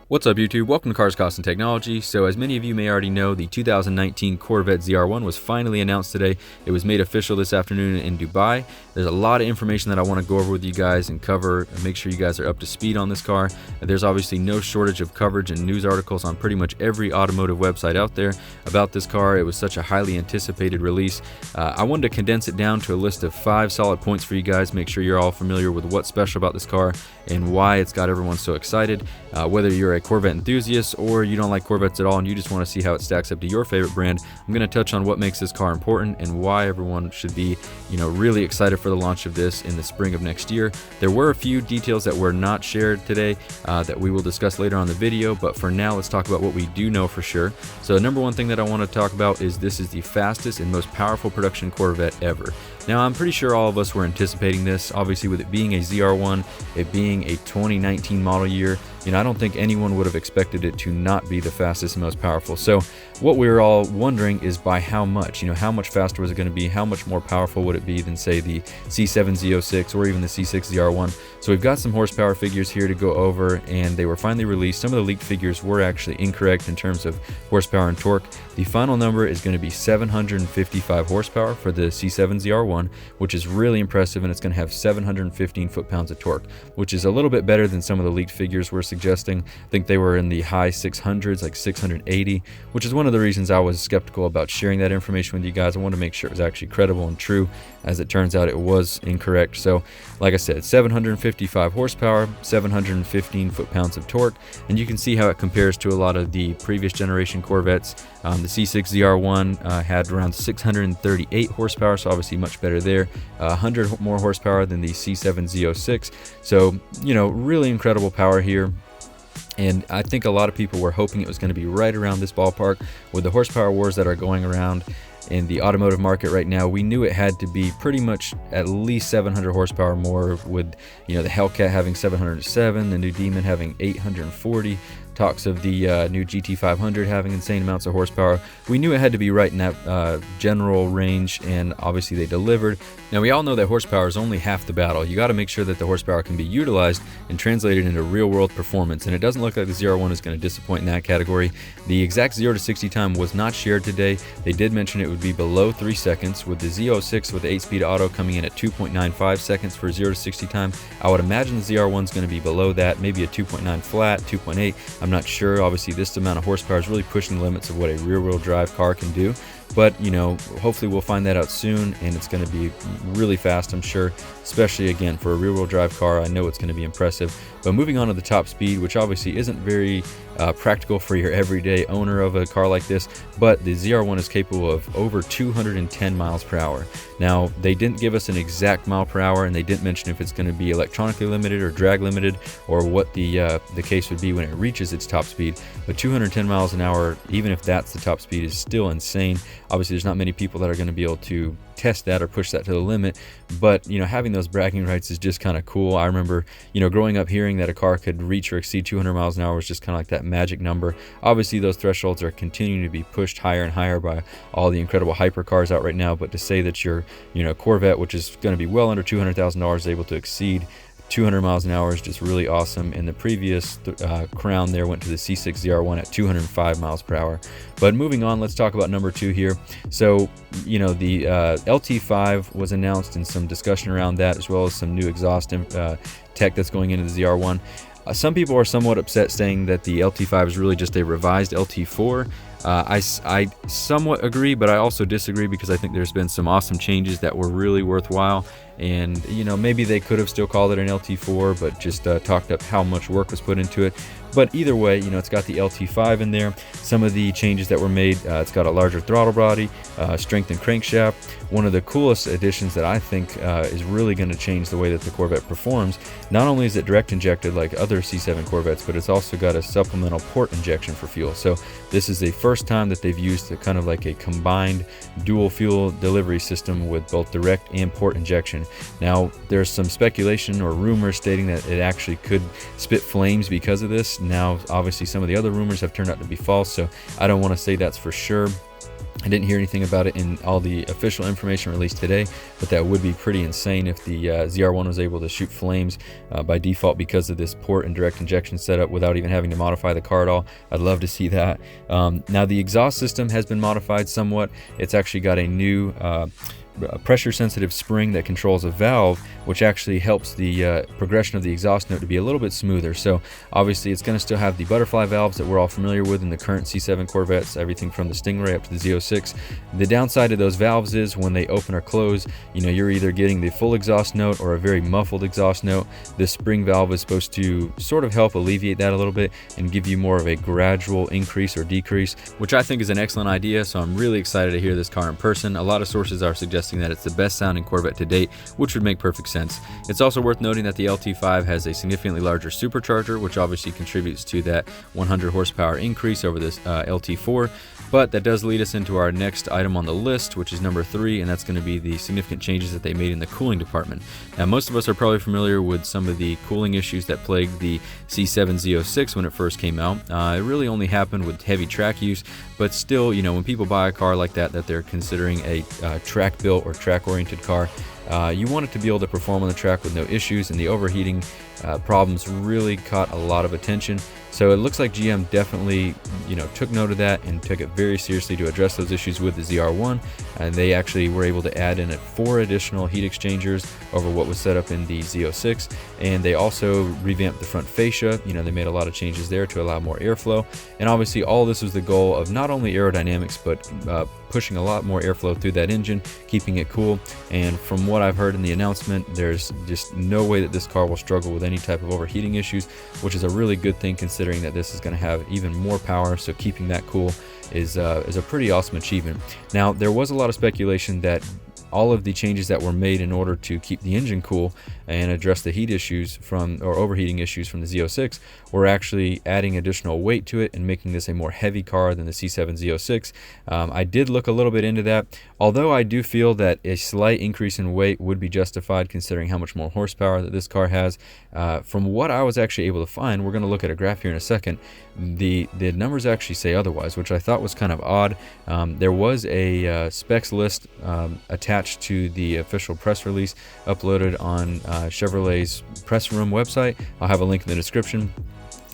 What's up YouTube? Welcome to Cars, Cost, and Technology. So as many of you may already know, the 2019 Corvette ZR1 was finally announced today. It was made official this afternoon in Dubai. There's a lot of information that I want to go over with you guys and cover and make sure you guys are up to speed on this car. There's obviously no shortage of coverage and news articles on pretty much every automotive website out there about this car. It was such a highly anticipated release. I wanted to condense it down to a list of 5 solid points for you guys, make sure you're all familiar with what's special about this car and why it's got everyone so excited. Whether you're a Corvette enthusiast or you don't like Corvettes at all and you just want to see how it stacks up to your favorite brand, I'm going to touch on what makes this car important and why everyone should be, really excited for the launch of this in the spring of next year. There were a few details that were not shared today that we will discuss later on in the video, but for now let's talk about what we do know for sure. So the number one thing that I want to talk about is this is the fastest and most powerful production Corvette ever. Now I'm pretty sure all of us were anticipating this, obviously with it being a ZR1, it being a 2019 model year. I don't think anyone would have expected it to not be the fastest and most powerful. So what we were all wondering is by how much, how much faster was it going to be? How much more powerful would it be than say the C7 Z06 or even the C6 ZR1? So we've got some horsepower figures here to go over, and they were finally released. Some of the leaked figures were actually incorrect in terms of horsepower and torque. The final number is going to be 755 horsepower for the C7 ZR1, which is really impressive, and it's going to have 715 foot-pounds of torque, which is a little bit better than some of the leaked figures were suggesting. I think they were in the high 600s, like 680, which is one of the reasons I was skeptical about sharing that information with you guys. I wanted to make sure it was actually credible and true. As it turns out, it was incorrect. So like I said, 755 horsepower, 715 foot-pounds of torque, and you can see how it compares to a lot of the previous generation Corvettes. The C6 ZR1 had around 638 horsepower, so obviously much better there. 100 more horsepower than the C7 Z06. So, really incredible power here. And I think a lot of people were hoping it was going to be right around this ballpark. With the horsepower wars that are going around in the automotive market right now, we knew it had to be pretty much at least 700 horsepower more, with the Hellcat having 707, the new Demon having 840. Talks of the new GT500 having insane amounts of horsepower. We knew it had to be right in that general range, and obviously they delivered. Now we all know that horsepower is only half the battle. You got to make sure that the horsepower can be utilized and translated into real-world performance, and it doesn't look like the ZR1 is going to disappoint in that category. The exact 0 to 60 time was not shared today. They did mention it would be below 3 seconds, with the Z06 with the 8-speed auto coming in at 2.95 seconds for 0 to 60 time. I would imagine the ZR1 is going to be below that, maybe a 2.9 flat, 2.8. I'm not sure. Obviously this amount of horsepower is really pushing the limits of what a rear-wheel drive car can do, but hopefully we'll find that out soon, and it's going to be really fast, I'm sure, especially again for a rear-wheel drive car. I know it's going to be impressive. But moving on to the top speed, which obviously isn't very practical for your everyday owner of a car like this, but the ZR1 is capable of over 210 miles per hour. Now they didn't give us an exact mile per hour, and they didn't mention if it's going to be electronically limited or drag limited, or what the case would be when it reaches its top speed. But 210 miles an hour, even if that's the top speed, is still insane. Obviously there's not many people that are going to be able to test that or push that to the limit, but having those bragging rights is just kind of cool. I remember growing up hearing that a car could reach or exceed 200 miles an hour was just kind of like that magic number. Obviously those thresholds are continuing to be pushed higher and higher by all the incredible hypercars out right now, but to say that your Corvette, which is going to be well under $200,000, is able to exceed 200 miles an hour is just really awesome. And the previous crown there went to the C6 ZR1 at 205 miles per hour. But moving on, let's talk about number 2 here. So the LT5 was announced, and some discussion around that, as well as some new exhaust tech that's going into the ZR1. Some people are somewhat upset, saying that the LT5 is really just a revised LT4. I somewhat agree, but I also disagree, because I think there's been some awesome changes that were really worthwhile. And maybe they could have still called it an LT4, but just talked up how much work was put into it. But either way, it's got the LT5 in there. Some of the changes that were made, it's got a larger throttle body, strengthened crankshaft. One of the coolest additions that I think is really going to change the way that the Corvette performs. Not only is it direct injected like other C7 Corvettes, but it's also got a supplemental port injection for fuel. So this is the first time that they've used kind of like a combined dual fuel delivery system with both direct and port injection. Now there's some speculation or rumors stating that it actually could spit flames because of this. Now obviously some of the other rumors have turned out to be false, so I don't want to say that's for sure. I didn't hear anything about it in all the official information released today, but that would be pretty insane if the ZR1 was able to shoot flames by default because of this port and direct injection setup without even having to modify the car at all. I'd love to see that. Now the exhaust system has been modified somewhat. It's actually got a new pressure sensitive spring that controls a valve, which actually helps the progression of the exhaust note to be a little bit smoother. So obviously it's going to still have the butterfly valves that we're all familiar with in the current C7 Corvettes, everything from the Stingray up to the Z06. The downside of those valves is when they open or close, you know, you're either getting the full exhaust note or a very muffled exhaust note. This spring valve is supposed to sort of help alleviate that a little bit and give you more of a gradual increase or decrease, which I think is an excellent idea. So I'm really excited to hear this car in person. A lot of sources are suggesting that it's the best sounding Corvette to date, which would make perfect sense. It's also worth noting that the LT5 has a significantly larger supercharger, which obviously contributes to that 100 horsepower increase over this LT4. But that does lead us into our next item on the list, which is number 3, and that's going to be the significant changes that they made in the cooling department. Now, most of us are probably familiar with some of the cooling issues that plagued the C7 Z06 when it first came out. It really only happened with heavy track use, but still, you know, when people buy a car like that they're considering a track-built or track-oriented car, you want it to be able to perform on the track with no issues, and the overheating problems really caught a lot of attention. So it looks like GM definitely, you know, took note of that and took it very seriously to address those issues with the ZR1, and they actually were able to add in 4 additional heat exchangers over what was set up in the Z06, and they also revamped the front fascia. You know, they made a lot of changes there to allow more airflow, and obviously all this was the goal of not only aerodynamics but pushing a lot more airflow through that engine, keeping it cool. And from what I've heard in the announcement, there's just no way that this car will struggle with any type of overheating issues, which is a really good thing considering that this is going to have even more power. So keeping that cool is a pretty awesome achievement. Now, there was a lot of speculation that all of the changes that were made in order to keep the engine cool and address the heat issues or overheating issues from the Z06 were actually adding additional weight to it and making this a more heavy car than the C7 Z06. I did look a little bit into that, although I do feel that a slight increase in weight would be justified considering how much more horsepower that this car has. From what I was actually able to find, we're going to look at a graph here in a second, the numbers actually say otherwise, which I thought was kind of odd. There was a specs list attached to the official press release uploaded on Chevrolet's press room website. I'll have a link in the description.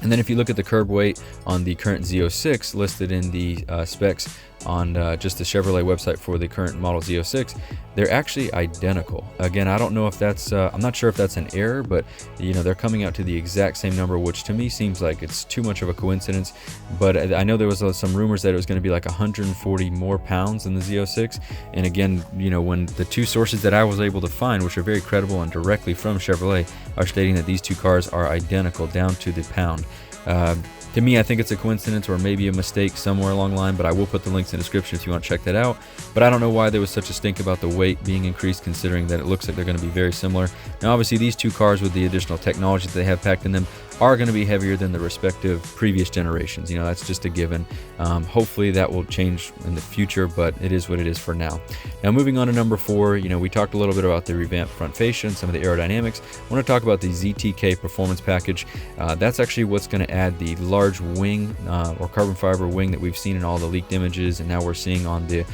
And then if you look at the curb weight on the current Z06 listed in the specs on just the Chevrolet website for the current model Z06, they're actually identical. Again, I don't know if that's I'm not sure if that's an error, but you know, they're coming out to the exact same number, which to me seems like it's too much of a coincidence. But I know there was some rumors that it was going to be like 140 more pounds than the Z06, and again, you know, when the 2 sources that I was able to find, which are very credible and directly from Chevrolet, are stating that these 2 cars are identical down to the pound. To me, I think it's a coincidence or maybe a mistake somewhere along the line, but I will put the links in the description if you want to check that out. But I don't know why there was such a stink about the weight being increased, considering that it looks like they're going to be very similar. Now, obviously, these 2 cars with the additional technology that they have packed in them are going to be heavier than the respective previous generations. You know, that's just a given. Hopefully that will change in the future, but it is what it is for now. Now, moving on to number 4, you know, we talked a little bit about the revamped front fascia and some of the aerodynamics. I want to talk about the ZTK Performance Package. That's actually what's going to add the large wing or carbon fiber wing that we've seen in all the leaked images, and now we're seeing on the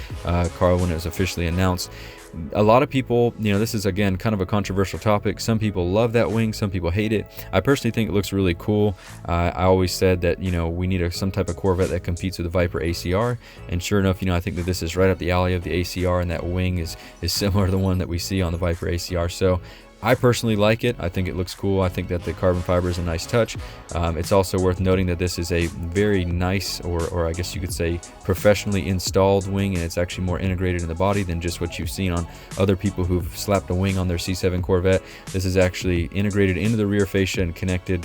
car when it was officially announced. A lot of people, you know, this is again kind of a controversial topic. Some people love that wing, some people hate it. I personally think it looks really cool. I always said that, you know, we need some type of Corvette that competes with the Viper ACR, and sure enough, you know, I think that this is right up the alley of the ACR, and that wing is similar to the one that we see on the Viper ACR. So I personally like it. I think it looks cool. I think that the carbon fiber is a nice touch. It's also worth noting that this is a very nice, or I guess you could say professionally installed wing, and it's actually more integrated in the body than just what you've seen on other people who've slapped a wing on their C7 Corvette. This is actually integrated into the rear fascia and connected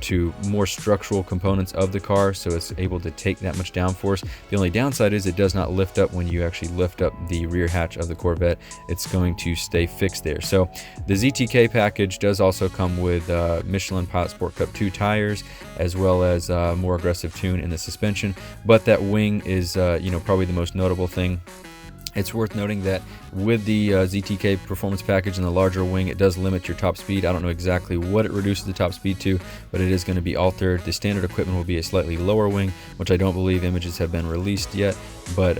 to more structural components of the car, so it's able to take that much downforce. The only downside is it does not lift up when you actually lift up the rear hatch of the Corvette. It's going to stay fixed there. So the ZTK package does also come with Michelin Pilot Sport Cup 2 tires, as well as more aggressive tune in the suspension, but that wing is you know, probably the most notable thing. It's worth noting that with the ZTK Performance Package and the larger wing, it does limit your top speed. I don't know exactly what it reduces the top speed to, but it is going to be altered. The standard equipment will be a slightly lower wing, which I don't believe images have been released yet, but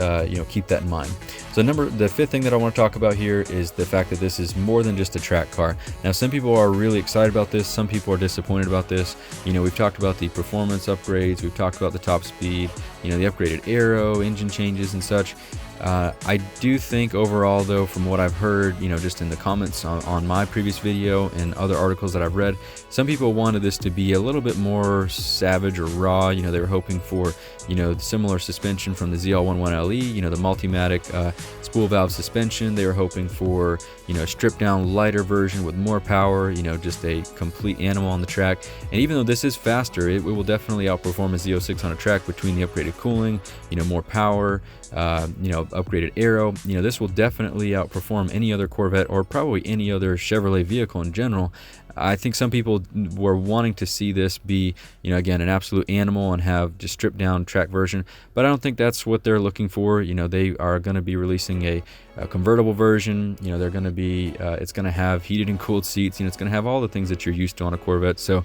keep that in mind. So the fifth thing that I want to talk about here is the fact that this is more than just a track car. Now, some people are really excited about this. Some people are disappointed about this. We've talked about the performance upgrades. We've talked about the top speed, the upgraded aero, engine changes and such. I do think overall, though, from what I've heard, just in the comments on my previous video and other articles that I've read, some people wanted this to be a little bit more savage or raw. They were hoping for, similar suspension from the ZL11LE, the Multimatic spool valve suspension. They were hoping for, a stripped down lighter version with more power, just a complete animal on the track. And even though this is faster, it will definitely outperform a Z06 on a track between the upgraded cooling, more power, upgraded aero. This will definitely outperform any other Corvette or probably any other Chevrolet vehicle in general. I think some people were wanting to see this be, again, an absolute animal and have just stripped down track version, but I don't think that's what they're looking for. They are going to be releasing a convertible version. They're going to be, it's going to have heated and cooled seats. It's going to have all the things that you're used to on a Corvette. So,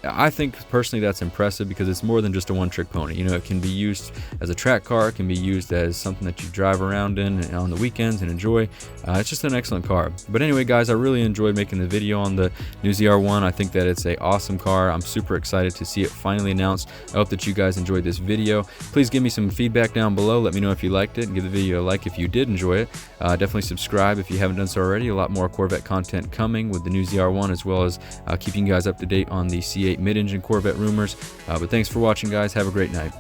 I think personally that's impressive because it's more than just a one-trick pony. It can be used as a track car. It can be used as something that you drive around in on the weekends and enjoy. It's just an excellent car. But anyway, guys, I really enjoyed making the video on the new ZR1. I think that it's an awesome car. I'm super excited to see it finally announced. I hope that you guys enjoyed this video. Please give me some feedback down below. Let me know if you liked it and give the video a like if you did enjoy it. Definitely subscribe if you haven't done so already. A lot more Corvette content coming with the new ZR1, as well as keeping you guys up to date on the C8 mid-engine Corvette rumors. But thanks for watching, guys. Have a great night.